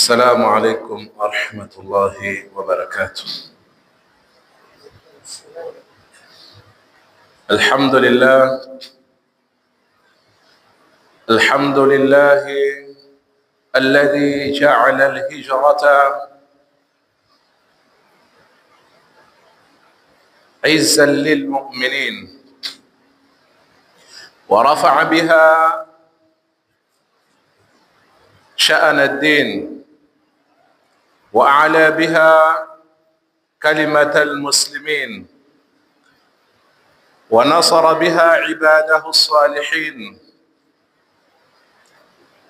السلام عليكم ورحمة الله وبركاته. الحمد لله الذي جعل الهجرة عزا للمؤمنين ورفع بها شأن الدين وأعلى بها كلمة المسلمين ونصر بها عباده الصالحين.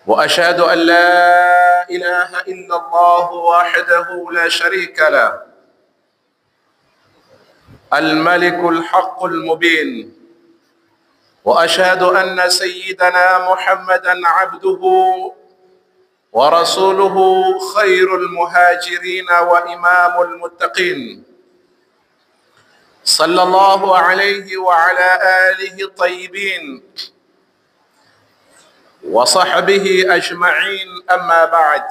وأشهد أن لا إله إلا الله وحده لا شريك له الملك الحق المبين. وأشهد أن سيدنا محمدًا عبده ورسوله خير المهاجرين وإمام المتقين، صلى الله عليه وعلى آله الطيبين وصحبه أجمعين. أما بعد،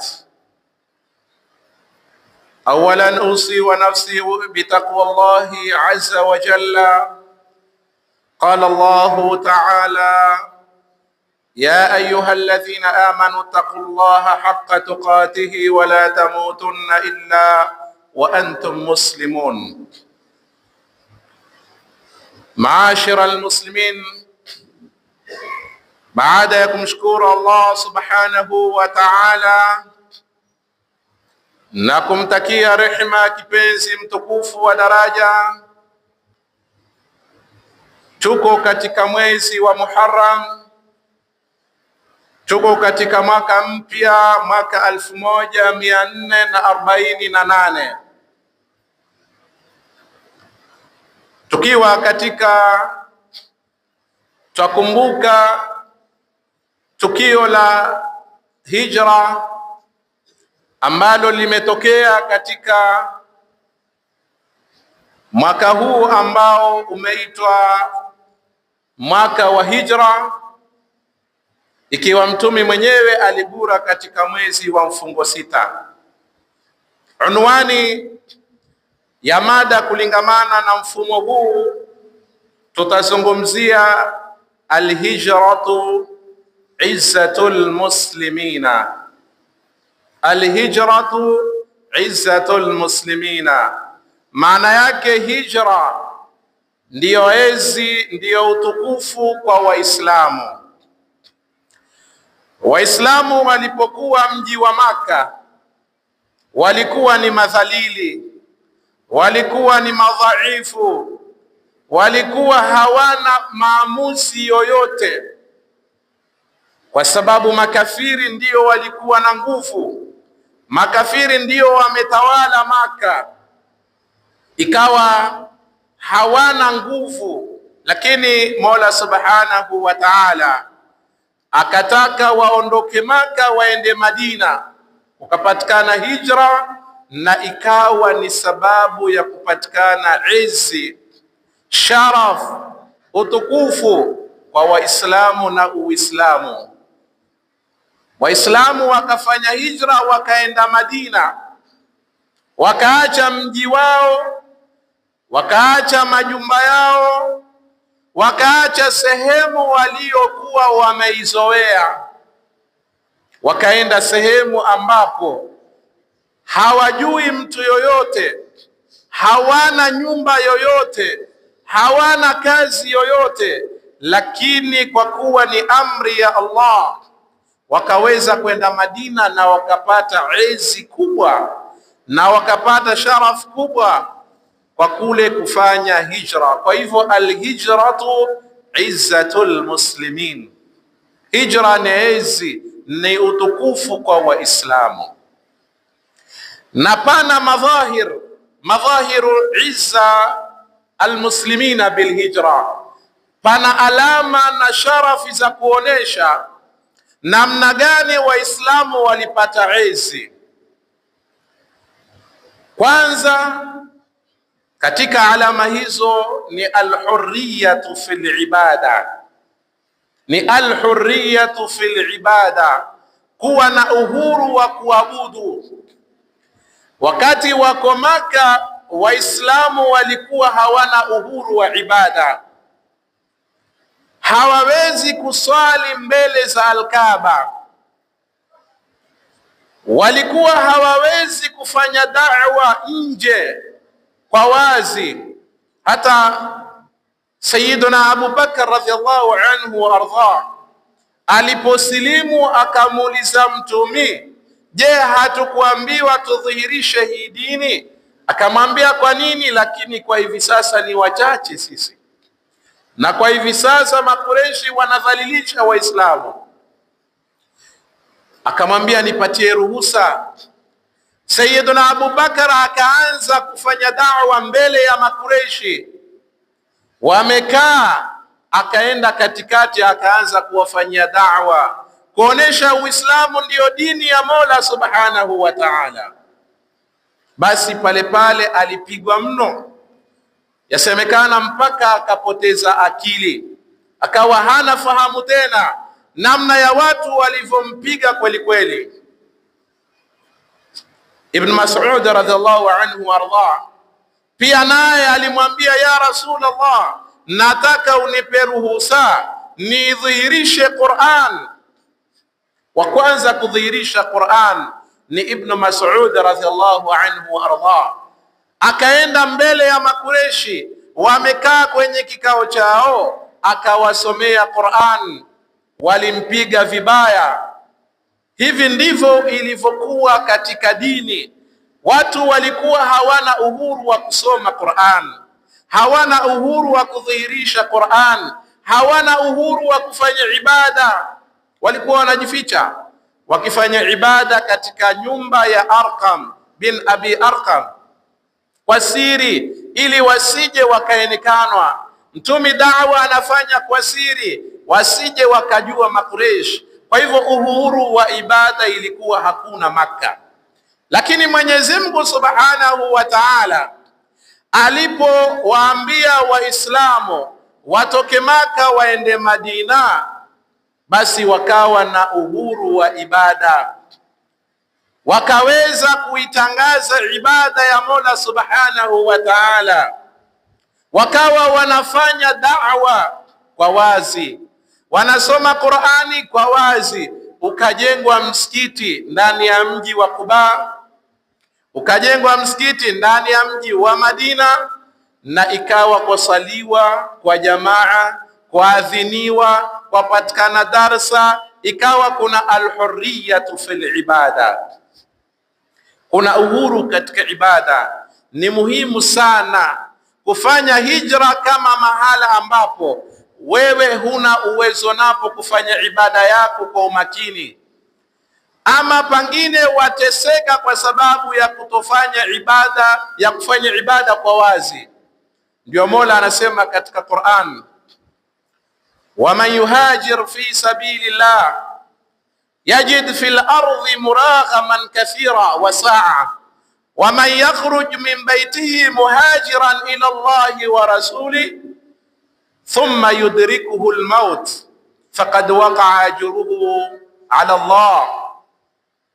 أولا أوصي ونفسي بتقوى الله عز وجل. قال الله تعالى: يا أيها الذين آمنوا اتقوا الله حق تقاته ولا تموتن إلا وأنتم مسلمون. معاشر المسلمين، baada ya kumshukuru Allah subhanahu wa ta'ala na kumtakia rehema kipenzi mtukufu wa daraja, tuko katika mwezi wa Muharram, tuko katika mwaka mpya, mwaka 1448, tukiwa katika twakumbuka tukio la hijra ambalo limetokea katika mwaka huu ambao umeitwa mwaka wa hijra, ikiwa mtume mwenyewe aligura katika mwezi wa mfungo sita. Unwani ya mada kulingamana na mfumo huu, tutazungumzia alhijratu izzatul muslimina. Alhijratu izzatul muslimina, maana yake hijra ndiyo ezi, ndiyo utukufu kwa Waislamu. Waislamu walipokuwa mji wa Maka walikuwa ni madhalili, walikuwa ni madhaifu, walikuwa hawana maamuzi yoyote, kwa sababu makafiri ndio walikuwa na nguvu. Makafiri ndio wametawala Maka, ikawa hawana nguvu. Lakini Mola subhanahu wa ta'ala akataka waondoke Maka waende Madina, ukapatikana hijra, na ikawa ni sababu ya kupatikana izi, sharaf, utukufu kwa Waislamu na Uislamu. Waislamu wakafanya hijra, wakaenda Madina, wakaacha mji wao, wakaacha majumba yao, wakaacha sehemu waliokuwa wameizoea, wakaenda sehemu ambapo hawajui mtu yoyote, hawana nyumba yoyote, hawana kazi yoyote, lakini kwa kuwa ni amri ya Allah wakaweza kwenda Madina na wakapata izi kubwa na wakapata sharaf kubwa kwa kule kufanya hijra. Kwa hivyo alhijratu izzatul muslimin, hijra ni izi, ni utukufu kwa Waislamu. Na pana madhahiru izza almuslimina bilhijra, pana alama na sharafi za kuonesha namna gani Waislamu walipata izi. Kwanza katika alama hizo ni alhurriyatu fil ibada, ni alhurriyatu fil ibada, kuwa na uhuru wa kuabudu. Wakati wako Maka, Waislamu walikuwa hawana uhuru wa ibada. Hawawezi kuswali mbele za Al-Kaaba, walikuwa hawawezi kufanya da'wa nje kwa wazi. Hata Sayyiduna Abu Bakar radhiallahu anhu wa ardha aliposilimu akamuuliza Mtume, je, hatukuambiwa tudhihirishe hii dini? Akamwambia, kwa nini? Lakini kwa hivi sasa ni wachache sisi, na kwa hivi sasa Makureshi wanadhalilisha Waislamu. Akamwambia, nipatie ruhusa. Sayyiduna Abu Bakar akaanza kufanya da'wa mbele ya Makureshi, wamekaa, akaenda katikati akaanza kuwafanyia da'wa, kuonesha Uislamu ndiyo dini ya Mola Subhanahu wa Ta'ala. Basi pale pale alipigwa mno, yasemekana mpaka akapoteza akili, akawa hana fahamu tena namna ya watu walivyompiga kweli kweli. Ibn Mas'ud radhiallahu anhu warda pia naye alimwambia, ya Rasulullah, nataka unipe ruhusa nidhihirishe Qur'an. Wa kwanza kudhihirisha Qur'an ni Ibn Mas'ud radhiallahu anhu warda. Akaenda mbele ya Makureshi, wamekaa kwenye kikao chao, akawasomea Qur'an, walimpiga vibaya. Hivi ndivyo ilivyokuwa katika dini. Watu walikuwa hawana uhuru wa kusoma Qur'an, hawana uhuru wa kudhihirisha Qur'an, hawana uhuru wa kufanya ibada. Walikuwa wanajificha wakifanya ibada katika nyumba ya Arqam bin Abi Arqam kwa siri, ili wasije wakaenekanwa. Mtume da'wa anafanya kwa siri, wasije wakajua Makureshi. Kwa hivyo uhuru wa ibada ilikuwa hakuna Makka. Lakini Mwenyezi Mungu Subhanahu wa Ta'ala alipowaambia Waislamu watoke Makka waende Madina, basi wakawa na uhuru wa ibada, wakaweza kuitangaza ibada ya Mola Subhanahu wa Ta'ala, wakawa wanafanya da'wa kwa wazi, wanasoma Qur'ani kwa wazi. Ukajengwa msikiti ndani ya mji wa Quba, ukajengwa msikiti ndani ya mji wa Madina, na ikawa kusaliwa kwa jamaa, kuadhiniwa, kupatikana darsa, ikawa kuna alhurriyatu fil ibada, kuna uhuru katika ibada. Ni muhimu sana kufanya hijra kama mahala ambapo wewe huna uwezo napo kufanya ibada yako kwa umakini, ama pengine wateseka kwa sababu ya kutofanya ibada, ya kufanya ibada kwa wazi. Ndio Mola anasema katika Qur'an, waman yuhajir fi sabilillah yajid fil ardi muraghaman kathira wa sa'a waman yakhruj min baytihi muhajiran ila Allahi wa rasuli thumma yudrikuhu al-maut faqad waqa'a ajruhu ala Allah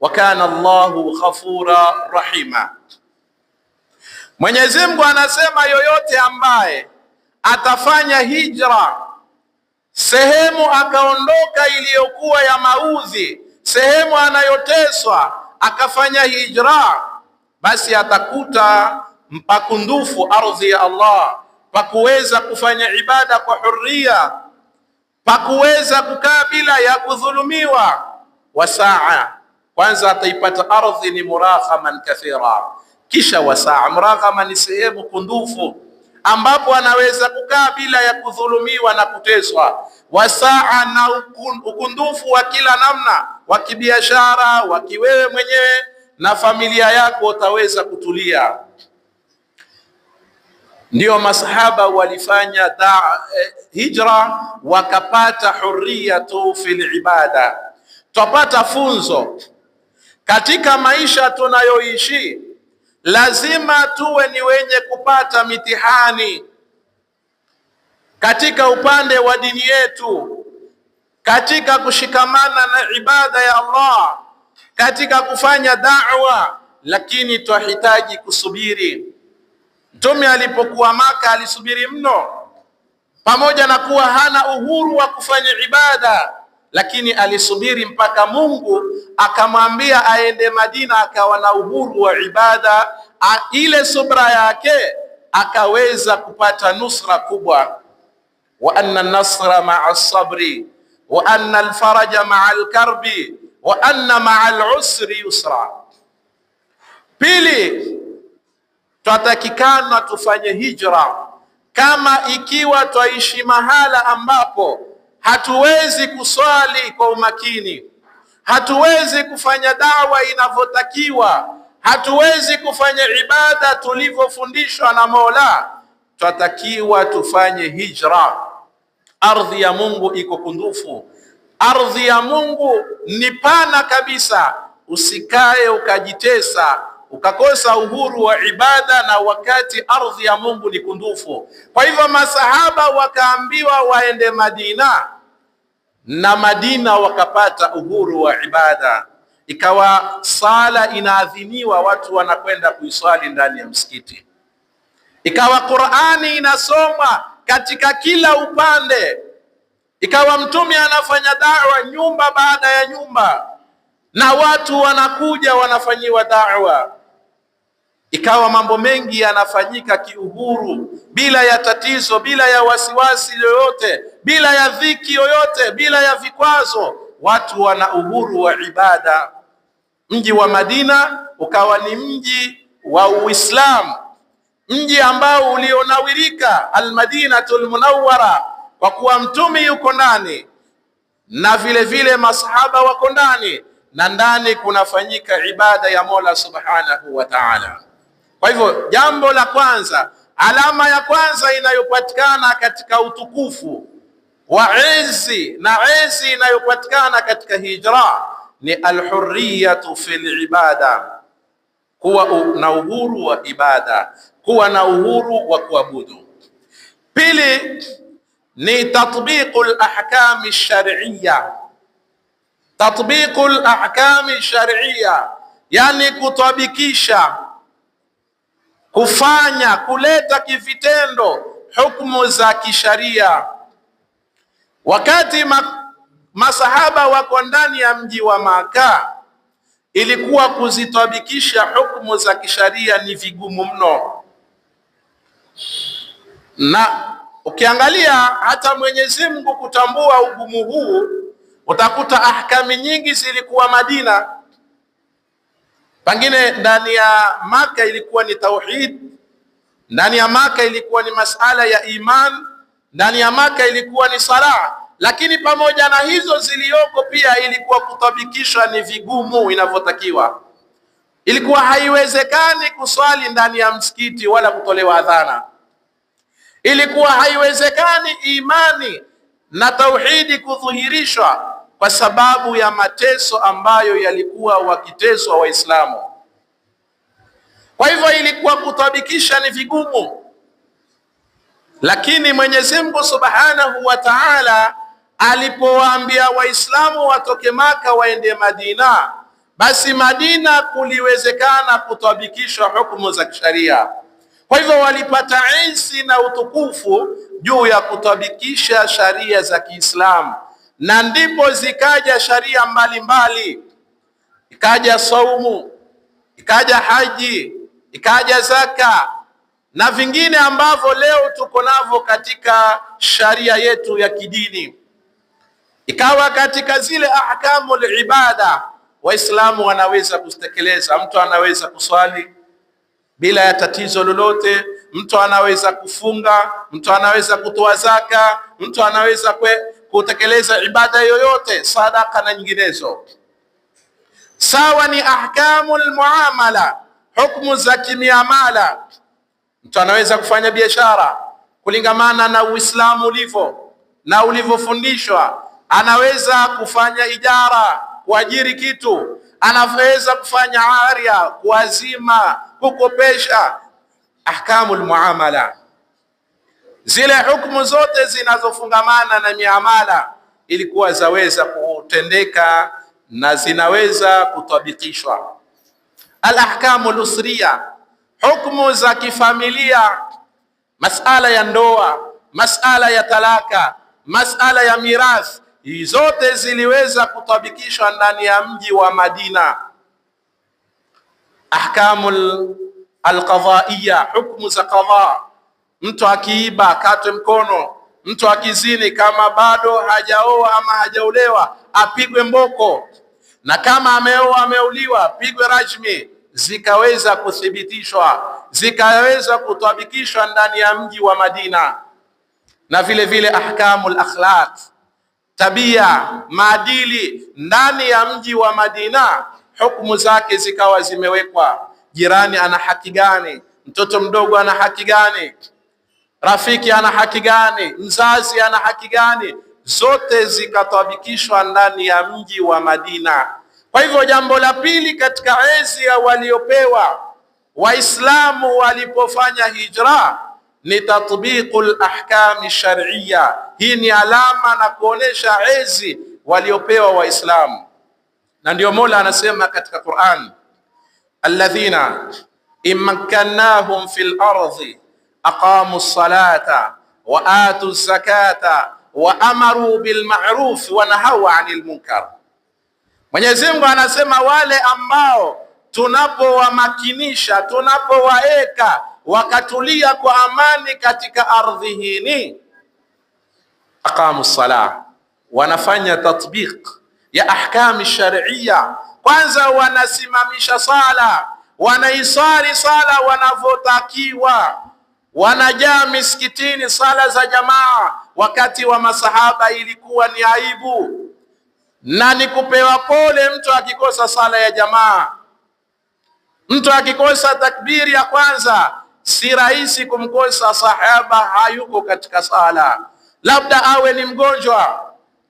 wa kana Allahu ghafura rahima. Mwenyezi Mungu anasema yoyote ambaye atafanya hijra, sehemu akaondoka iliyokuwa ya maudhi, sehemu anayoteswa, akafanya hijra, basi atakuta mpakundufu ardhi ya Allah, pakuweza kufanya ibada kwa hurria, pakuweza kukaa bila ya kudhulumiwa. Wasaa, kwanza ataipata ardhi ni murakhaman kathira, kisha wasaa. Murakhama ni sehemu kundufu ambapo anaweza kukaa bila ya kudhulumiwa na kuteswa. Wasaa na ukundufu wa kila namna, wa kibiashara, wa kiwewe mwenyewe na familia yako, utaweza kutulia. Ndio masahaba walifanya hijra, wakapata hurriyatu fil ibada. Tupata funzo katika maisha tunayoishi, lazima tuwe ni wenye kupata mitihani katika upande wa dini yetu, katika kushikamana na ibada ya Allah, katika kufanya da'wa, lakini twahitaji kusubiri. Mtume alipokuwa Maka alisubiri mno, pamoja na kuwa hana uhuru wa kufanya ibada, lakini alisubiri mpaka Mungu akamwambia aende Madina, akawa na uhuru wa ibada. Ile subra yake akaweza kupata nusra kubwa. Wa anna an-nasra ma'a as-sabri wa anna al-faraja ma'a al-karbi wa anna ma'a al-usri yusra. Pili, twatakikana tufanye hijra. Kama ikiwa twaishi mahala ambapo hatuwezi kuswali kwa umakini, hatuwezi kufanya dawa inavyotakiwa, hatuwezi kufanya ibada tulivyofundishwa na Mola, twatakiwa tufanye hijra. Ardhi ya Mungu iko kundufu, ardhi ya Mungu ni pana kabisa. Usikae ukajitesa ukakosa uhuru wa ibada na wakati ardhi ya Mungu ni kundufu. Kwa hivyo masahaba wakaambiwa waende Madina, na Madina wakapata uhuru wa ibada. Ikawa sala inaadhiniwa, watu wanakwenda kuiswali ndani ya msikiti. Ikawa Qur'ani inasomwa katika kila upande. Ikawa Mtume anafanya da'wa nyumba baada ya nyumba, na watu wanakuja wanafanyiwa da'wa. Ikawa mambo mengi yanafanyika kiuhuru, bila ya tatizo, bila ya wasiwasi yoyote, bila ya dhiki yoyote, bila ya vikwazo. Watu wana uhuru wa ibada. Mji wa Madina ukawa ni mji wa Uislamu, mji ambao ulionawirika, al-Madinatul Munawwara, kwa kuwa Mtume yuko ndani na vile vile masahaba wako ndani, na ndani kunafanyika ibada ya Mola Subhanahu wa Ta'ala. Kwa hivyo jambo la kwanza, alama ya kwanza inayopatikana katika utukufu wa izi na izi inayopatikana katika hijra ni alhurriyatu fil ibada, kuwa na uhuru wa ibada, kuwa na uhuru wa kuabudu. Pili ni tatbiqul ahkami shar'iyya. Tatbiqul ahkami shar'iyya, yani kutabikisha, kufanya, kuleta kivitendo hukumu za kisharia. Wakati masahaba wako ndani ya mji wa Maka, ilikuwa kuzitabikisha hukumu za kisharia ni vigumu mno, na ukiangalia hata Mwenyezi Mungu kutambua ugumu huu, utakuta ahkami nyingi zilikuwa Madina. Pengine ndani ya Maka ilikuwa ni tauhid, ndani ya Maka ilikuwa ni masala ya iman, ndani ya Maka ilikuwa ni sala, lakini pamoja na hizo ziliyoko pia ilikuwa kutabikishwa ni vigumu inavyotakiwa. Ilikuwa haiwezekani kuswali ndani ya msikiti wala kutolewa adhana. Ilikuwa haiwezekani imani na tauhidi kudhihirishwa kwa sababu ya mateso ambayo yalikuwa wakiteswa Waislamu. Kwa hivyo ilikuwa kutabikisha ni vigumu, lakini Mwenyezi Mungu Subhanahu wa Ta'ala alipowaambia Waislamu watoke Maka waende Madina, basi Madina kuliwezekana kutabikishwa hukumu za kisharia. Kwa hivyo walipata izi na utukufu juu ya kutabikisha sharia za Kiislamu, na ndipo zikaja sharia mbalimbali. Ikaja saumu, ikaja haji, ikaja zaka na vingine ambavyo leo tuko navyo katika sharia yetu ya kidini. Ikawa katika zile ahkamul ibada Waislamu wanaweza kustekeleza. Mtu anaweza kuswali bila ya tatizo lolote, mtu anaweza kufunga, mtu anaweza kutoa zaka, mtu anaweza kutekeleza ibada yoyote, sadaka na nyinginezo. Sawa ni ahkamul muamala, hukumu za kimiamala. Mtu anaweza kufanya biashara kulingamana na Uislamu ulivyo na ulivyofundishwa. Anaweza kufanya ijara, kuajiri kitu. Anaweza kufanya aria, kuazima, kukopesha. Ahkamul muamala, zile hukumu zote zinazofungamana na miamala ilikuwa zaweza kutendeka na zinaweza kutabikishwa. Al-ahkamu al-usriya, hukumu za kifamilia, masala ya ndoa, masala ya talaka, masala ya mirathi, zote ziliweza kutabikishwa ndani ya mji wa Madina. Ahkamu al-qadaiya, hukumu za qadha, mtu akiiba akatwe mkono, mtu akizini kama bado hajaoa ama hajaolewa apigwe mboko, na kama ameoa ameuliwa apigwe rajmi. Zikaweza kuthibitishwa, zikaweza kutabikishwa ndani ya mji wa Madina. Na vile vile ahkamul akhlaq, tabia, maadili ndani ya mji wa Madina, hukumu zake zikawa zimewekwa. Jirani ana haki gani? Mtoto mdogo ana haki gani? Rafiki ana haki gani? Mzazi ana haki gani? Zote zikatabikishwa ndani ya mji wa Madina. Kwa hivyo jambo la pili katika enzi ya waliopewa Waislamu walipofanya hijra ni tatbiqul ahkami shar'iyya. Hii ni alama na kuonesha enzi waliopewa Waislamu, na ndio Mola anasema katika Qur'an, alladhina immakkannahum fil ardi aqamu ssalata wa atu zakata wa amaru bil ma'ruf wa nahaw 'anil munkar. Mwenyezi Mungu anasema wale ambao tunapowamakinisha, tunapowaeka wakatulia kwa amani katika ardhi hii, aqamu ssalah, wanafanya tatbiq ya ahkami shar'iyya. Kwanza wanasimamisha sala, wanaisali sala wanavyotakiwa, wanajaa misikitini sala za jamaa. Wakati wa masahaba ilikuwa ni aibu na ni kupewa pole mtu akikosa sala ya jamaa. Mtu akikosa takbiri ya kwanza, si rahisi kumkosa sahaba hayuko katika sala, labda awe ni mgonjwa.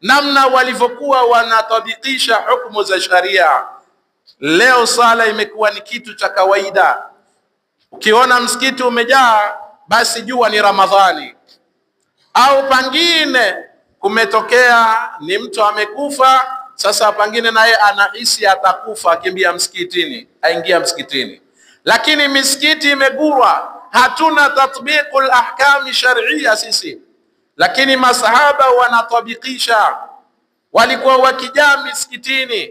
Namna walivyokuwa wanatabikisha hukumu za sharia. Leo sala imekuwa ni kitu cha kawaida. Ukiona msikiti umejaa, basi jua ni Ramadhani, au pangine kumetokea ni mtu amekufa. Sasa pangine naye anahisi atakufa, akimbia msikitini, aingia msikitini. Lakini misikiti imegurwa, hatuna tatbiqul ahkami shar'iyya sisi. Lakini masahaba wanatabikisha, walikuwa wakijaa misikitini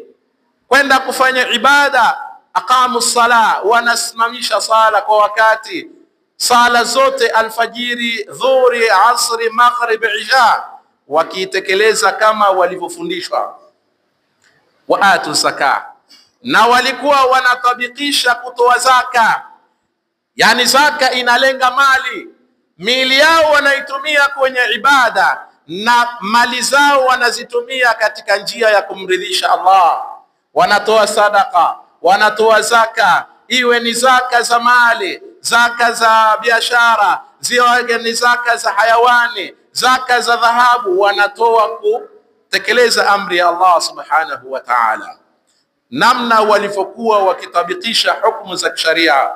kwenda kufanya ibada. Aqamu sala, wanasimamisha sala kwa wakati, sala zote, alfajiri, dhuhuri, asri, maghrib, isha, wakiitekeleza kama walivyofundishwa. Wa atu zaka, na walikuwa wanatabikisha kutoa zaka. Yani zaka inalenga mali, mili yao wanaitumia kwenye ibada na mali zao wanazitumia katika njia ya kumridhisha Allah. Wanatoa sadaka, wanatoa zaka, iwe ni zaka za mali, zaka za biashara, ziwe ni zaka za hayawani, zaka za dhahabu, wanatoa kutekeleza amri ya Allah subhanahu wa ta'ala. Namna walivyokuwa wakitabikisha hukumu za sharia.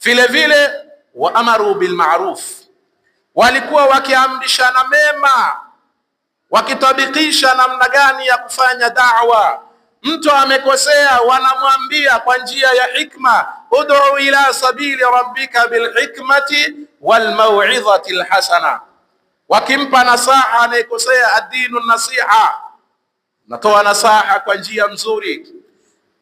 Vile vile wa amaru bil ma'ruf, walikuwa wakiamrishana mema, wakitabikisha namna gani ya kufanya da'wa. Mtu amekosea, wanamwambia kwa njia ya hikma, ud'u ila sabili rabbika bil hikmati wal mau'izati al hasana. Wakimpa nasaha anayekosea, ad-dinu nasiha, natoa nasaha kwa njia mzuri.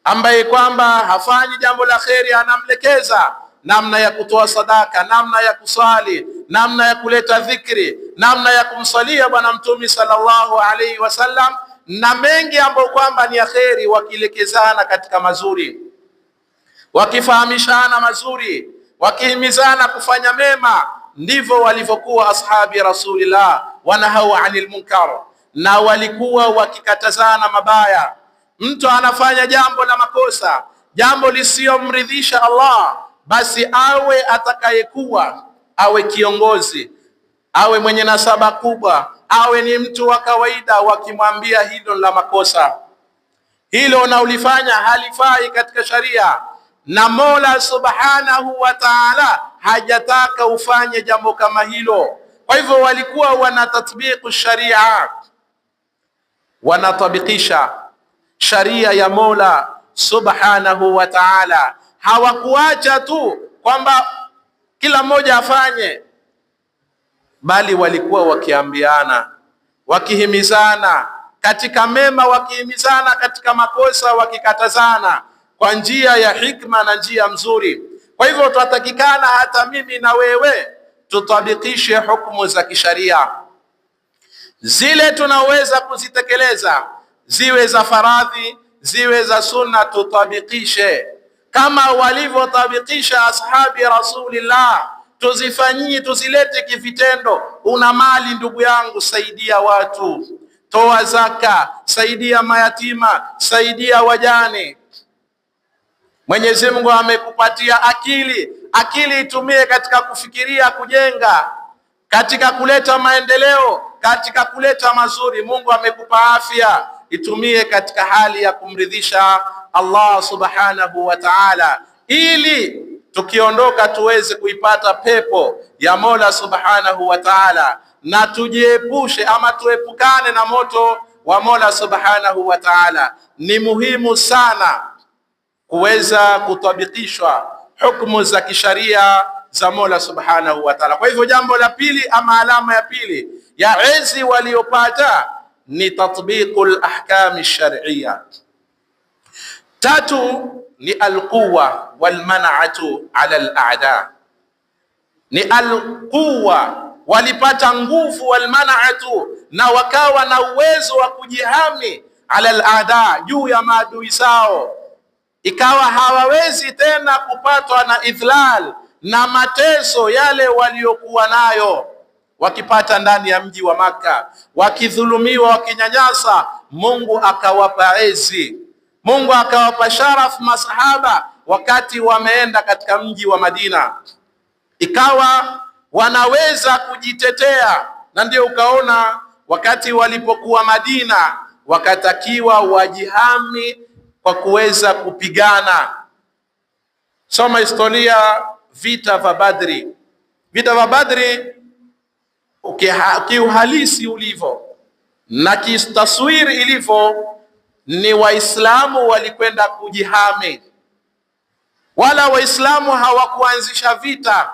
Ambaye kwamba hafanyi jambo la kheri, anamlekeza namna ya kutoa sadaka, namna ya kusali, namna ya kuleta dhikri, namna ya kumsalia Bwana Mtume sallallahu alaihi wasallam, na mengi ambayo kwamba ni ya kheri, wakielekezana katika mazuri, wakifahamishana mazuri, wakihimizana kufanya mema. Ndivyo walivyokuwa ashabi Rasulillah, wanahau anil munkar, na walikuwa wakikatazana mabaya. Mtu anafanya jambo la makosa, jambo lisiyomridhisha Allah, basi awe atakayekuwa, awe kiongozi, awe mwenye nasaba kubwa, awe ni mtu wa kawaida, wakimwambia hilo la makosa, hilo na ulifanya halifai katika sharia, na Mola subhanahu wa ta'ala hajataka ufanye jambo kama hilo. Kwa hivyo walikuwa wanatatbiqu sharia. wanatabikisha sharia ya Mola Subhanahu wa Ta'ala. Hawakuacha tu kwamba kila mmoja afanye, bali walikuwa wakiambiana, wakihimizana katika mema, wakihimizana katika makosa, wakikatazana kwa njia ya hikma na njia mzuri. Kwa hivyo tutatakikana hata mimi na wewe tutabikishe hukumu za kisharia, zile tunaweza kuzitekeleza, ziwe za faradhi, ziwe za sunna, tutabikishe kama walivyotabikisha ashabi Rasulillah. Tuzifanyie, tuzilete kivitendo. Una mali ndugu yangu, saidia watu, toa zaka, saidia mayatima, saidia wajane. Mwenyezi Mungu amekupatia akili, akili itumie katika kufikiria, kujenga, katika kuleta maendeleo, katika kuleta mazuri. Mungu amekupa afya, itumie katika hali ya kumridhisha Allah Subhanahu wa Ta'ala, ili tukiondoka tuweze kuipata pepo ya Mola Subhanahu wa Ta'ala, na tujiepushe ama tuepukane na moto wa Mola Subhanahu wa Ta'ala. Ni muhimu sana kuweza kutabikishwa hukumu za kisharia za Mola Subhanahu wa Ta'ala. Kwa hivyo jambo la pili ama alama ya pili ya ezi waliopata ni tatbiqul ahkam shar'iyya. Tatu ni alquwa walman'atu ala al'ada. Ni alquwa, walipata nguvu, walman'atu, na wakawa na uwezo wa kujihami, ala al'ada, juu ya maadui zao. Ikawa hawawezi tena kupatwa na idhlal na mateso yale waliokuwa nayo wakipata ndani ya mji wa Makka, wakidhulumiwa, wakinyanyasa. Mungu akawapa ezi, Mungu akawapa sharaf masahaba wakati wameenda katika mji wa Madina, ikawa wanaweza kujitetea. Na ndio ukaona wakati walipokuwa Madina wakatakiwa wajihami kwa kuweza kupigana. Soma historia vita vya Badri. Vita vya Badri kiuhalisi ulivyo na kistaswiri ilivyo, ni Waislamu walikwenda kujihami, wala Waislamu hawakuanzisha vita,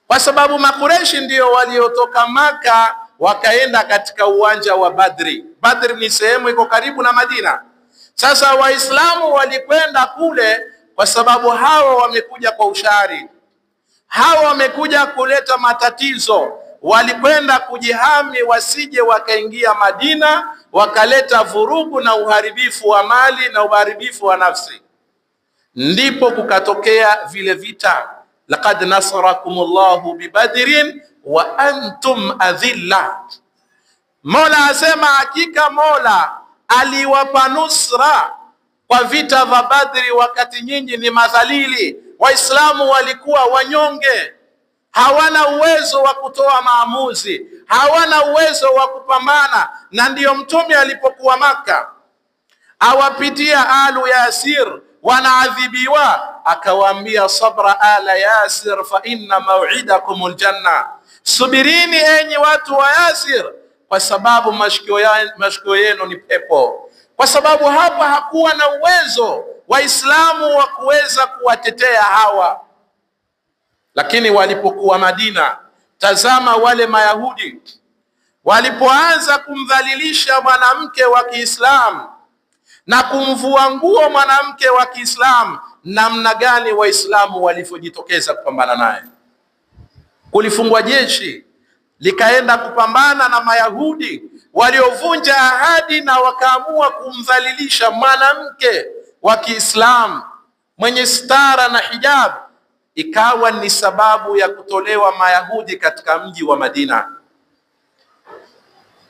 kwa sababu Makureshi ndio waliotoka Maka wakaenda katika uwanja wa Badri. Badri ni sehemu iko karibu na Madina. Sasa Waislamu walikwenda kule kwa sababu hawa wamekuja kwa ushari, hawa wamekuja kuleta matatizo. Walikwenda kujihami wasije wakaingia Madina wakaleta vurugu na uharibifu wa mali na uharibifu wa nafsi. Ndipo kukatokea vile vita, laqad nasarakumullahu bibadrin wa antum adhilla. Mola asema hakika Mola aliwapa nusra kwa vita vya Badri wakati nyinyi ni madhalili. Waislamu walikuwa wanyonge, hawana uwezo wa kutoa maamuzi, hawana uwezo wa kupambana. Na ndiyo Mtume alipokuwa Maka awapitia alu Yasir wanaadhibiwa, akawaambia sabra ala Yasir fa inna maw'idakumul janna, subirini enyi watu wa Yasir, kwa sababu mashikio yenu ni pepo. Kwa sababu hapa hakuwa na uwezo Waislamu wa kuweza kuwatetea hawa. Lakini walipokuwa Madina, tazama wale Mayahudi walipoanza kumdhalilisha mwanamke wa Kiislamu na kumvua nguo mwanamke wa Kiislamu, namna gani Waislamu walivyojitokeza kupambana naye. Kulifungwa jeshi likaenda kupambana na Mayahudi waliovunja ahadi na wakaamua kumdhalilisha mwanamke wa Kiislamu mwenye stara na hijab. Ikawa ni sababu ya kutolewa Mayahudi katika mji wa Madina.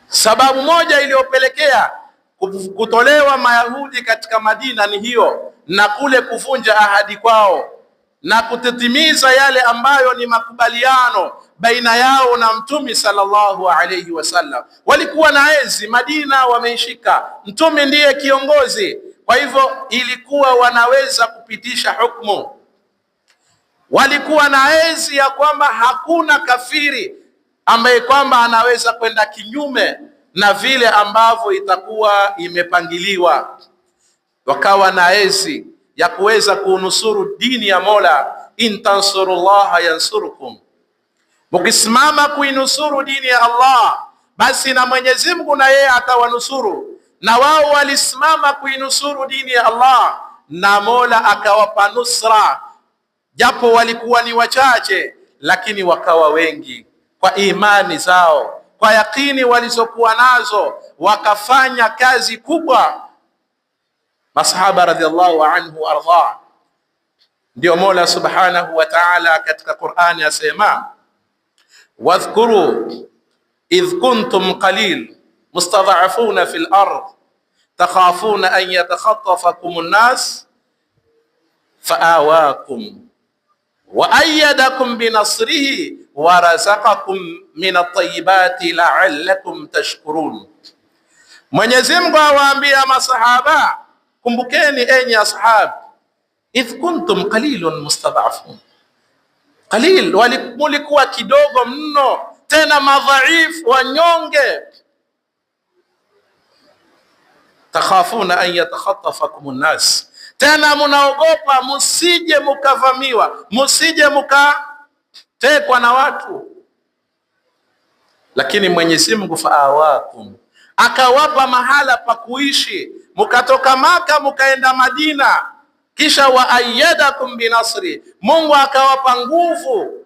Sababu moja iliyopelekea kutolewa Mayahudi katika Madina ni hiyo, na kule kuvunja ahadi kwao na kutimiza yale ambayo ni makubaliano baina yao na Mtume sallallahu alayhi wasallam. Walikuwa na enzi Madina wameishika, Mtume ndiye kiongozi, kwa hivyo ilikuwa wanaweza kupitisha hukumu. Walikuwa na enzi ya kwamba hakuna kafiri ambaye kwamba anaweza kwenda kinyume na vile ambavyo itakuwa imepangiliwa. Wakawa na ezi ya kuweza kunusuru dini ya Mola, in tansurullaha yansurukum, mukisimama kuinusuru dini ya Allah, basi na Mwenyezi Mungu na yeye atawanusuru. Na wao walisimama kuinusuru dini ya Allah na Mola akawapa nusra, japo walikuwa ni wachache, lakini wakawa wengi kwa imani zao, kwa yakini walizokuwa nazo, wakafanya kazi kubwa. Masahaba radhiallahu anhu arda. Ndio Mola subhanahu wa ta'ala katika Qur'ani asema, wadhkuru idh kuntum qalil mustad'afuna fil ard takhafuna an yatakhatafakum an-nas fa'awakum wa ayyadakum binasrihi wa razaqakum min at-tayyibati la'allakum tashkurun. Mwenyezi Mungu awaambia masahaba, kumbukeni enyi ashab, idh kuntum qalilun mustad'afun. Qalil, walikuwa kidogo mno, tena madhaifu, wanyonge. Takhafuna an yatakhatafakum an-nas, tena munaogopa musije mukavamiwa, musije mukatekwa na watu. Lakini Mwenyezi Mungu faawakum, akawapa mahala pa kuishi, mukatoka Maka mukaenda Madina. Kisha wa ayyadakum binasri, Mungu akawapa nguvu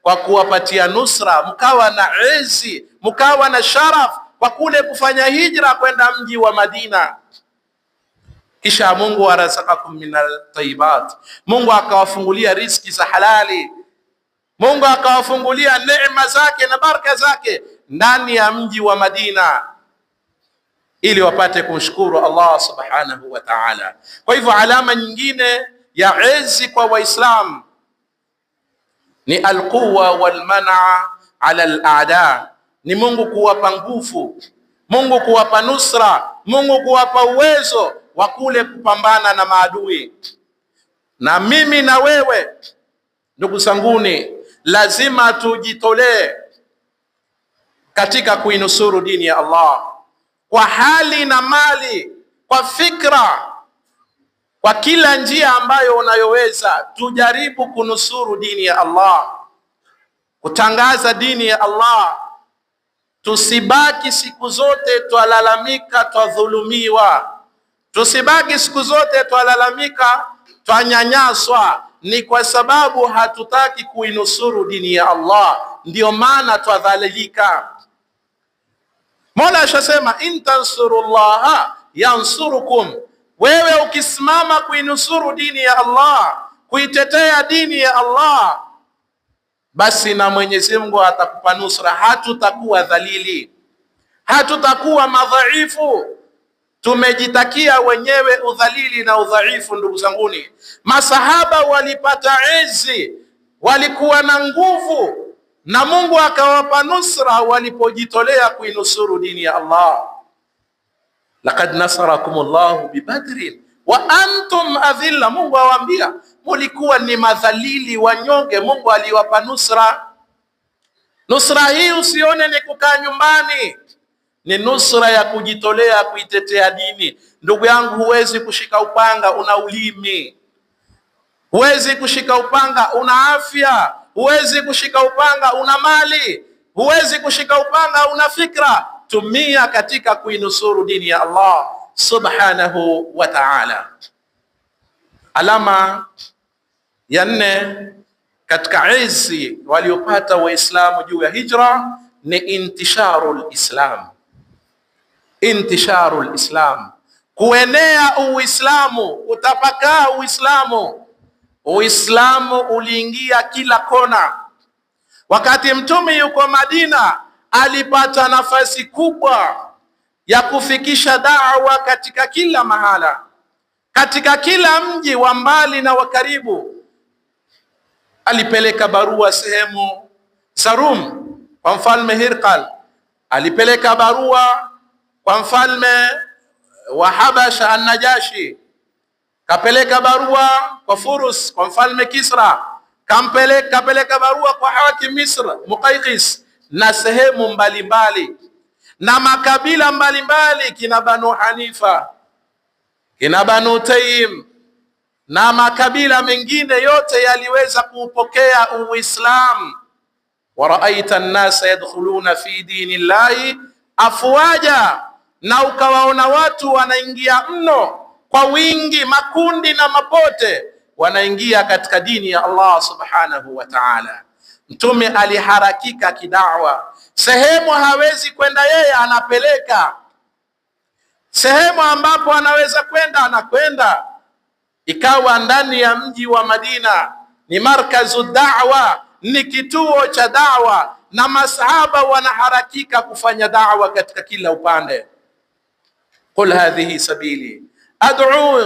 kwa kuwapatia nusra, mkawa na izi, mkawa na sharaf kwa kule kufanya hijra kwenda mji wa Madina. Kisha Mungu warazaqakum minal tayyibat, Mungu akawafungulia riziki za halali, Mungu akawafungulia neema zake na baraka zake ndani ya mji wa Madina, ili wapate kumshukuru Allah subhanahu wa ta'ala. Kwa hivyo alama nyingine ya izi kwa Waislamu ni alquwa walmana ala al-a'da, ni Mungu kuwapa nguvu, Mungu kuwapa nusra, Mungu kuwapa uwezo wa kule kupambana na maadui. Na mimi na wewe ndugu zanguni, lazima tujitolee katika kuinusuru dini ya Allah kwa hali na mali, kwa fikra, kwa kila njia ambayo unayoweza. Tujaribu kunusuru dini ya Allah, kutangaza dini ya Allah. Tusibaki siku zote twalalamika, twadhulumiwa. Tusibaki siku zote twalalamika, twanyanyaswa. Ni kwa sababu hatutaki kuinusuru dini ya Allah, ndio maana twadhalilika. Mola ashasema, in tansurullaha yansurukum. Wewe ukisimama kuinusuru dini ya Allah, kuitetea dini ya Allah, basi na Mwenyezi Mungu atakupa nusra. Hatutakuwa dhalili, hatutakuwa madhaifu. Tumejitakia wenyewe udhalili na udhaifu. Ndugu zanguni, masahaba walipata izi, walikuwa na nguvu, na Mungu akawapa nusra walipojitolea kuinusuru dini ya Allah. Laqad nasarakumullahu bibadrin wa antum adhilla. Mungu awaambia mulikuwa ni madhalili, wanyonge, Mungu aliwapa nusra. Nusra hii usione ni kukaa nyumbani, ni nusra ya kujitolea kuitetea dini. Ndugu yangu, huwezi kushika upanga una ulimi, huwezi kushika upanga una afya, huwezi kushika upanga una mali, huwezi kushika upanga una fikra. Tumia katika kuinusuru dini ya Allah subhanahu wa ta'ala. Alama ya 4 katika izi waliopata Waislamu juu ya hijra ni intisharul Islam. Intisharul Islam, kuenea Uislamu, utapakaa Uislamu. Uislamu uliingia kila kona. Wakati Mtume yuko Madina, alipata nafasi kubwa ya kufikisha da'wa katika kila mahala, katika kila mji wa mbali na wa karibu. Alipeleka barua sehemu za Rum kwa mfalme Hirqal, alipeleka barua kwa mfalme wa Habasha An-Najashi, kapeleka barua kwa Furus kwa mfalme Kisra, kapeleka barua kwa hakim Misr Muqayqis na sehemu mbalimbali. na makabila mbalimbali, kina Banu Hanifa, kina Banu Taym na makabila mengine yote yaliweza kuupokea Uislamu. wa raaita an-nasa yadkhuluna fi dinillahi afwaja, na ukawaona watu wanaingia mno kwa wingi, makundi na mapote, wanaingia katika dini ya Allah subhanahu wa ta'ala. Mtume aliharakika kidawa, sehemu hawezi kwenda yeye anapeleka, sehemu ambapo anaweza kwenda anakwenda. Ikawa ndani ya mji wa Madina ni markazu da'wa, ni kituo cha da'wa, na masahaba wanaharakika kufanya da'wa katika kila upande. Qul hadhihi sabili ad'u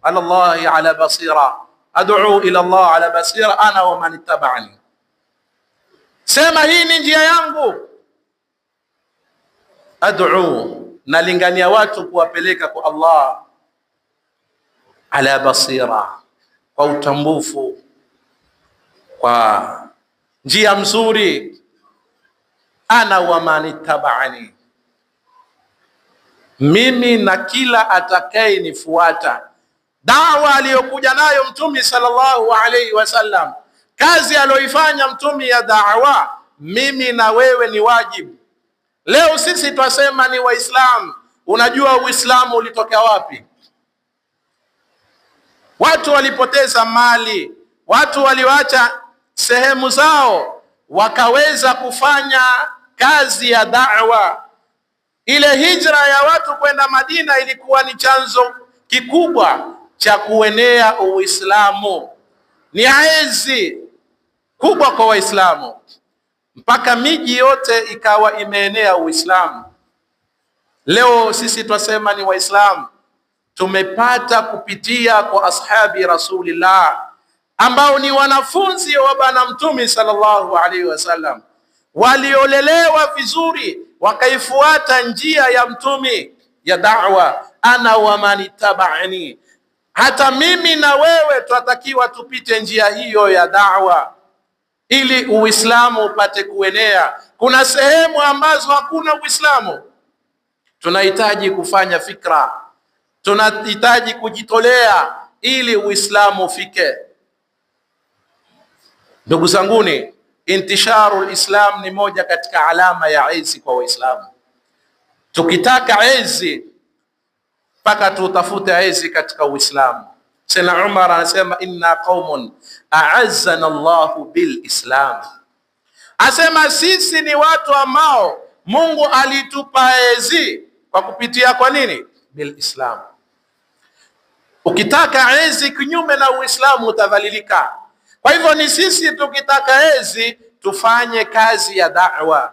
ala Allah ala basira, ad'u ila Allah ala basira ana wa man ittaba'ani. Sema hii ni njia yangu, ad'u, nalingania watu kuwapeleka kwa Allah, ala basira, kwa utambufu, kwa njia mzuri, ana wa man ittaba'ani, mimi na kila atakaye nifuata. Dawa aliyokuja nayo Mtume sallallahu alayhi wasallam, kazi aliyoifanya Mtume ya da'wa, mimi na wewe ni wajibu. Leo sisi twasema ni Waislamu. Unajua Uislamu ulitokea wapi? Watu walipoteza mali, watu waliwacha sehemu zao, wakaweza kufanya kazi ya da'wa. Ile hijra ya watu kwenda Madina ilikuwa ni chanzo kikubwa cha kuenea Uislamu, ni aizi kubwa kwa Waislamu, mpaka miji yote ikawa imeenea Uislamu. Leo sisi twasema ni Waislamu, tumepata kupitia kwa ashabi Rasulillah, ambao ni wanafunzi wa Bwana Mtume sallallahu alaihi wasallam, waliolelewa vizuri, wakaifuata njia ya Mtume ya da'wa, ana wa man ittaba'ani. Hata mimi na wewe tunatakiwa tupite njia hiyo ya da'wa ili Uislamu upate kuenea. Kuna sehemu ambazo hakuna Uislamu, tunahitaji kufanya fikra, tunahitaji kujitolea ili Uislamu ufike. Ndugu zanguni, intisharul Islam ni moja katika alama ya izi kwa Waislamu. Tukitaka izi, mpaka tutafute izi katika Uislamu. Sayyidina Umar anasema inna qaumun a'azzana Allahu bil Islam, asema sisi ni watu ambao Mungu alitupa izi kwa kupitia kwa nini? Bil Islam. Ukitaka izi kinyume na Uislamu utadhalilika. Kwa hivyo ni sisi tukitaka izi tufanye kazi ya da'wa,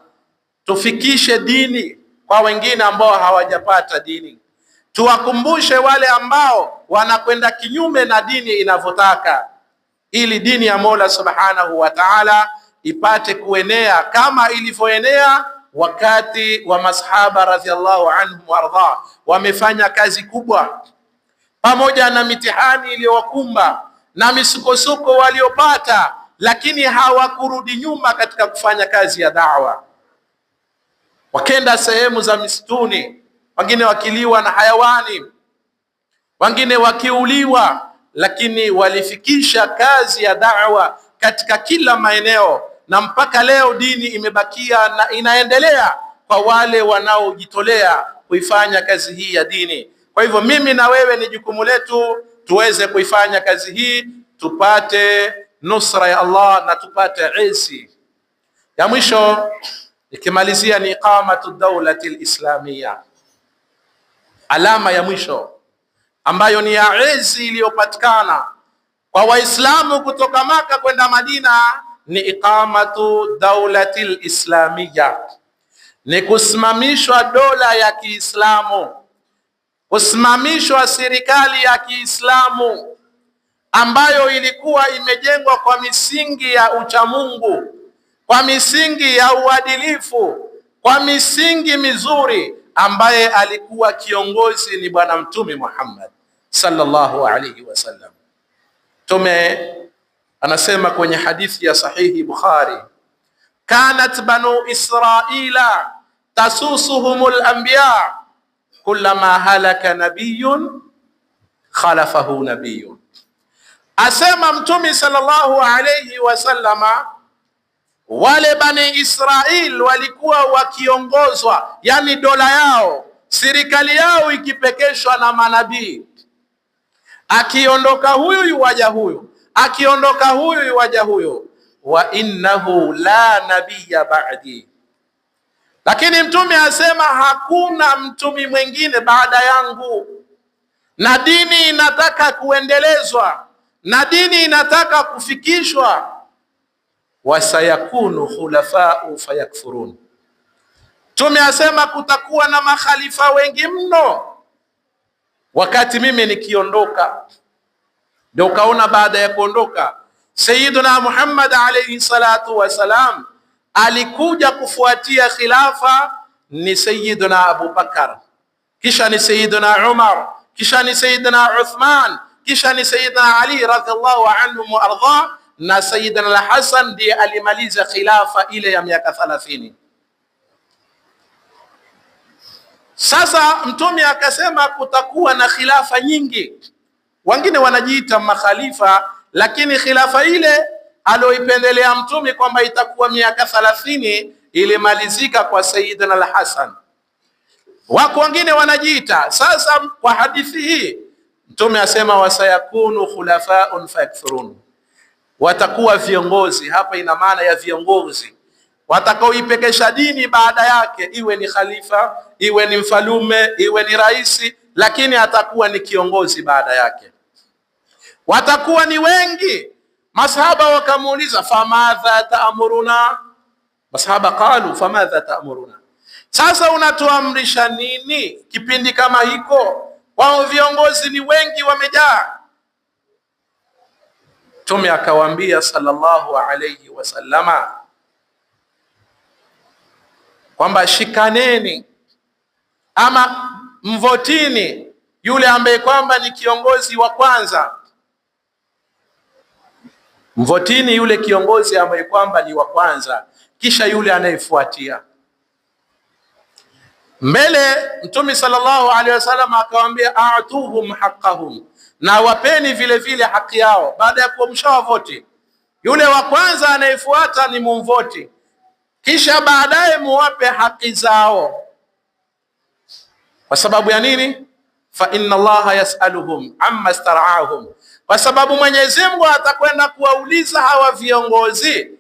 tufikishe dini kwa wengine ambao hawajapata dini, tuwakumbushe wale ambao wanakwenda kinyume na dini inavyotaka, ili dini ya Mola Subhanahu wa Ta'ala ipate kuenea kama ilivyoenea wakati wa masahaba radhiallahu anhum warda. Wamefanya kazi kubwa pamoja na mitihani iliyowakumba na misukosuko waliopata, lakini hawakurudi nyuma katika kufanya kazi ya da'wa. Wakenda sehemu za misituni, wengine wakiliwa na hayawani, wengine wakiuliwa, lakini walifikisha kazi ya da'wa katika kila maeneo, na mpaka leo dini imebakia na inaendelea kwa wale wanaojitolea kuifanya kazi hii ya dini. Kwa hivyo mimi na wewe ni jukumu letu tuweze kuifanya kazi hii, tupate nusra ya Allah na tupate izi. Ya mwisho ikimalizia ni iqamatu dawlati al-islamiyya. Alama ya mwisho ambayo ni ya izi iliyopatikana kwa Waislamu kutoka Maka kwenda Madina ni iqamatu dawlati al-islamiyya, ni kusimamishwa dola ya Kiislamu, kusimamishwa serikali ya Kiislamu ambayo ilikuwa imejengwa kwa misingi ya uchamungu, kwa misingi ya uadilifu, kwa misingi mizuri, ambaye alikuwa kiongozi ni Bwana Mtume Muhammad sallallahu alaihi wasallam. Mtume anasema kwenye hadithi ya sahihi Bukhari, kanat banu Israila tasusuhumul anbiya kullama halaka nabiyyun khalafahu nabiyyun. Asema Mtume sallallahu alayhi wasallama, wale Bani Israil walikuwa wakiongozwa, yani dola yao, serikali yao ikipekeshwa na manabii. Akiondoka huyu yuwaja huyu, akiondoka huyu yuwaja huyo. Wa innahu la nabiyya ba'di, lakini Mtume asema hakuna mtumi mwingine baada yangu, na dini inataka kuendelezwa, na dini inataka kufikishwa. Wasayakunu khulafau fayakfurun, Mtume asema kutakuwa na makhalifa wengi mno wakati mimi nikiondoka. Ndio ukaona baada ya kuondoka Sayyiduna Muhammad alayhi salatu wasalam, alikuja kufuatia khilafa ni Sayyiduna Abu Bakar, kisha ni Sayyiduna Umar, kisha ni Sayyiduna Uthman, kisha ni Sayyiduna Ali radhiallahu anhu wa ardha, na Sayyiduna al-Hasan ndiye alimaliza khilafa ile ya miaka 30. Sasa Mtume akasema kutakuwa na khilafa nyingi, wengine wanajiita makhalifa, lakini khilafa ile aloipendelea Mtume kwamba itakuwa miaka 30 ilimalizika kwa Sayyidina al-Hasan. Wako wengine wanajiita. Sasa kwa hadithi hii Mtume asema wasayakunu khulafaun fayakthurun, watakuwa viongozi. Hapa ina maana ya viongozi watakaoipekesha dini baada yake, iwe ni khalifa, iwe ni mfalume, iwe ni raisi, lakini atakuwa ni kiongozi baada yake. Watakuwa ni wengi. Masahaba wakamuuliza famadha ta'muruna, masahaba qalu famadha ta'muruna, sasa unatuamrisha nini kipindi kama hiko? Wao viongozi ni wengi, wamejaa. Mtume akawaambia sallallahu alayhi wasallama kwamba shikaneni ama mvotini yule ambaye kwamba ni kiongozi wa kwanza. Mvotini yule kiongozi ambaye kwamba ni wa kwanza, kisha yule anayefuatia. Mbele Mtume sallallahu alaihi wasallam akawaambia a'tuhum haqqahum, na wapeni vile vile haki yao. Baada ya kuwa mshawavoti, yule wa kwanza anayefuata ni mumvoti, kisha baadaye muwape haki zao. Kwa sababu ya nini? Fa inna Allaha yas'aluhum amma stara'ahum, kwa sababu Mwenyezi Mungu atakwenda kuwauliza hawa viongozi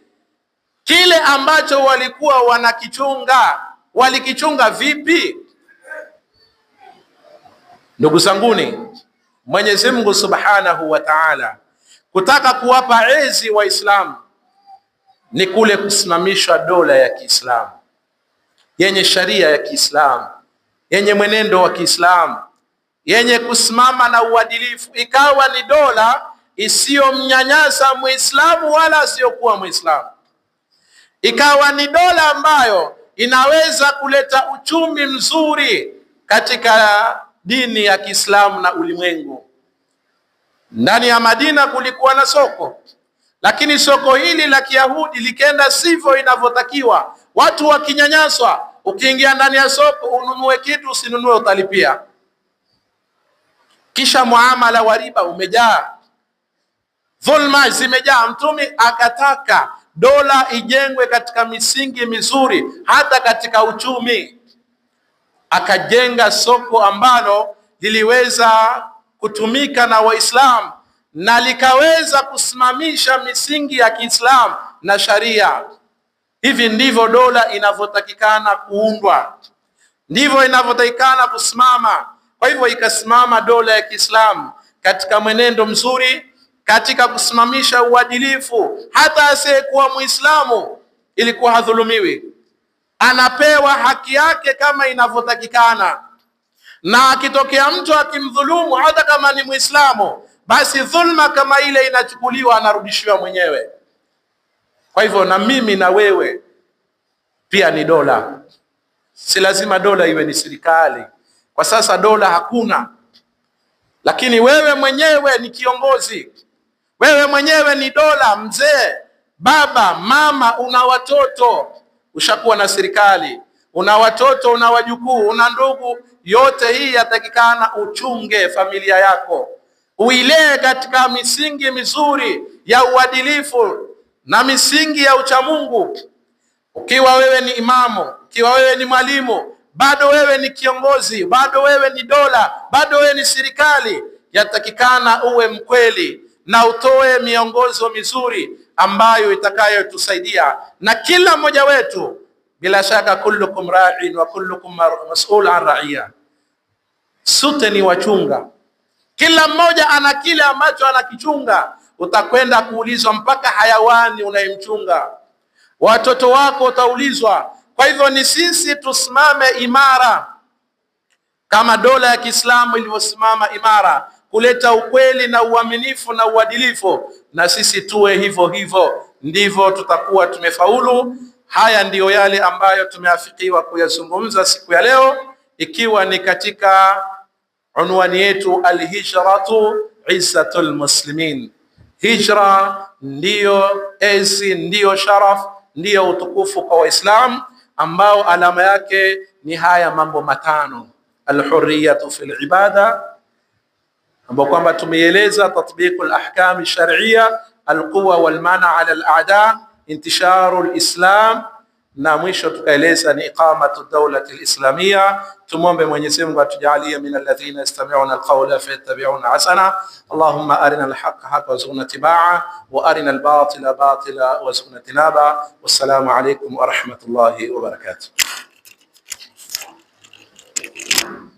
kile ambacho walikuwa wanakichunga, walikichunga vipi? Ndugu zanguni, Mwenyezi Mungu Subhanahu wa Ta'ala kutaka kuwapa ezi Waislamu ni kule kusimamishwa dola ya Kiislamu yenye sharia ya Kiislamu, yenye mwenendo wa Kiislamu, yenye kusimama na uadilifu, ikawa ni dola isiyomnyanyasa Muislamu wala asiyokuwa Muislamu, ikawa ni dola ambayo inaweza kuleta uchumi mzuri katika dini ya Kiislamu na ulimwengu. Ndani ya Madina kulikuwa na soko, lakini soko hili la Kiyahudi likenda sivyo inavyotakiwa. Watu wakinyanyaswa, ukiingia ndani ya soko ununue kitu usinunue utalipia. Kisha muamala wa riba umejaa, dhulma zimejaa. Mtume akataka dola ijengwe katika misingi mizuri, hata katika uchumi. Akajenga soko ambalo liliweza kutumika na Waislamu na likaweza kusimamisha misingi ya Kiislamu na sharia. Hivi ndivyo dola inavyotakikana kuundwa, ndivyo inavyotakikana kusimama. Kwa hivyo ikasimama dola ya Kiislamu katika mwenendo mzuri, katika kusimamisha uadilifu. Hata asiyekuwa Muislamu ilikuwa hadhulumiwi, anapewa haki yake kama inavyotakikana. Na akitokea mtu akimdhulumu, hata kama ni Muislamu, basi dhulma kama ile inachukuliwa, anarudishiwa mwenyewe. Kwa hivyo na mimi na wewe pia ni dola. Si lazima dola iwe ni serikali. Kwa sasa dola hakuna, lakini wewe mwenyewe ni kiongozi, wewe mwenyewe ni dola. Mzee, baba, mama, una watoto, ushakuwa na serikali. una watoto, una wajukuu, una ndugu, yote hii yatakikana uchunge familia yako, uilee katika misingi mizuri ya uadilifu na misingi ya uchamungu. Ukiwa wewe ni imamu, ukiwa wewe ni mwalimu, bado wewe ni kiongozi, bado wewe ni dola, bado wewe ni serikali, yatakikana uwe mkweli na utoe miongozo mizuri ambayo itakayotusaidia. Na kila mmoja wetu, bila shaka, kullukum ra'in wa kullukum mas'ul an ra'iya, sote ni wachunga, kila mmoja ana kile ambacho anakichunga. Utakwenda kuulizwa mpaka hayawani unayemchunga, watoto wako utaulizwa. Kwa hivyo ni sisi tusimame imara kama dola ya Kiislamu ilivyosimama imara kuleta ukweli na uaminifu na uadilifu, na sisi tuwe hivyo hivyo, ndivyo tutakuwa tumefaulu. Haya ndiyo yale ambayo tumeafikiwa kuyazungumza siku ya leo, ikiwa ni katika unwani yetu alhijratu izzatul muslimin. Hijra ndiyo enzi, ndiyo sharaf, ndiyo utukufu kwa Waislamu, ambao alama yake ni haya mambo matano: alhurriyatu fil ibada, ambao kwamba tumeieleza tatbiqu alahkam alshar'iyya, alquwa walmana ala alada, intisharu alislam, na mwisho tukaeleza ni iqamatu dawlati alislamia. Tumombe Mwenyezi Mungu atujalie min alladhina yastami'una alqawla fayattabi'una ahsana. Allahumma arina alhaqqa haqqan warzuqna ittiba'a wa arina albatila batila warzuqna ijtinaba. Wassalamu alaykum wa rahmatullahi wa barakatuh.